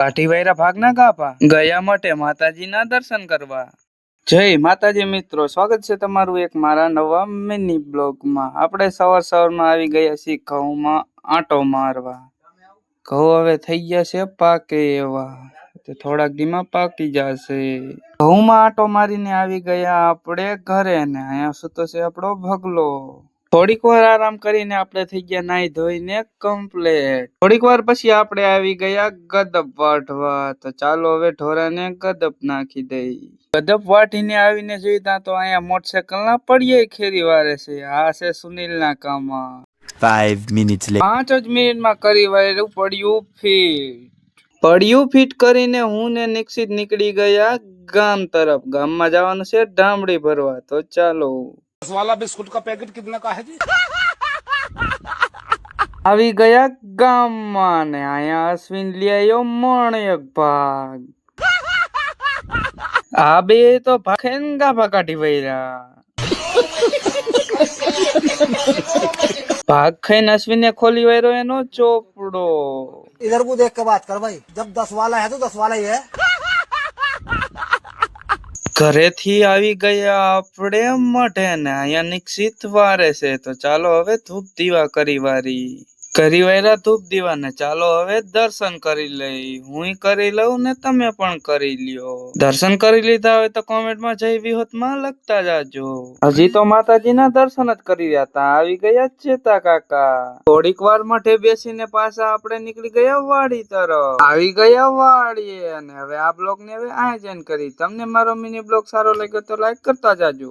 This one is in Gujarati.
કાઠીવાયરા ભાગના ગાભા ગયા મઠે માતાજીના દર્શન કરવા. જય માતાજી મિત્રો, સ્વાગત છે તમારું એક મારા નવા મિની બ્લોગમાં. આપણે સવારમાં આવી ગયા છીએ ઘઉંમાં આંટો મારવા. ઘઉં હવે થઈ ગયા છે પાકે એવા, થોડાક દીમાં પાકી જશે. ઘઉંમાં આંટો મારીને આવી ગયા આપણે ઘરે ને અહીંયા સુતો છે આપણો ભગલો. થોડીક વાર આરામ કરીને આપણે થઈ ગયા નાઈ ધોઈને કમ્પ્લેટ. થોડીક વાર પછી આપણે આવી ગયા ગદપ વાઢવા. તો ચાલો હવે ઢોરાને ગદપ નાખી દઈ. ગદપ વાઢીને આવીને જોઈ ત્યાં તો અહીંયા મોટરસાયકલ ના પડીએ ખેરી વારે છે. આ છે સુનિલ ના કામમાં. 5 minutes later. 5 જ મિનિટમાં કરી વાળ્યું પડ્યું ફીટ કરીને હું ને નિક્ષિત નીકળી ગયા ગામ તરફ. ગામમાં જવાનું છે ડામડી ભરવા. તો ચાલો. 10 वाला बिस्कुट का पैकेट कितने का है जी? આવી ગયા ગામમાં ને અહીંયા અશ્વિન લઈ આવ્યો મણિક ભાગ. આ બે તો ગાભા કાઢી વૈરા. ભાગ ખાઈને અશ્વિને ખોલી વાયરો એનો ચોપડો. इधर को देख के बात कर भाई, जब 10 वाला है तो 10 वाला ही है. ઘરેથી આવી ગયા આપણે મઢે ને અહીંયા નિક્ષિત વારે છે. તો ચાલો હવે ધૂપ દીવા કરી વાયરા ધૂપ દીવા ને ચાલો હવે દર્શન કરી લઈ. હું કરી લઉં ને તમે પણ કરી લ્યો. દર્શન કરી લીધા હોય તો કોમેન્ટમાં જય વિહોતમાં લખતા જાજો. હજી તો માતાજીના દર્શન જ કરી રહ્યા હતા. આવી ગયા ચેતા કાકા. થોડીક વાર મઠે બેસીને પાછા આપણે નીકળી ગયા વાડી તરફ. આવી ગયા વાડીએ અને હવે આ બ્લોગ ને હવે આ જ એન્ડ કરી. તમને મારો મિની બ્લોગ સારો લાગ્યો તો લાઈક કરતા જાજો.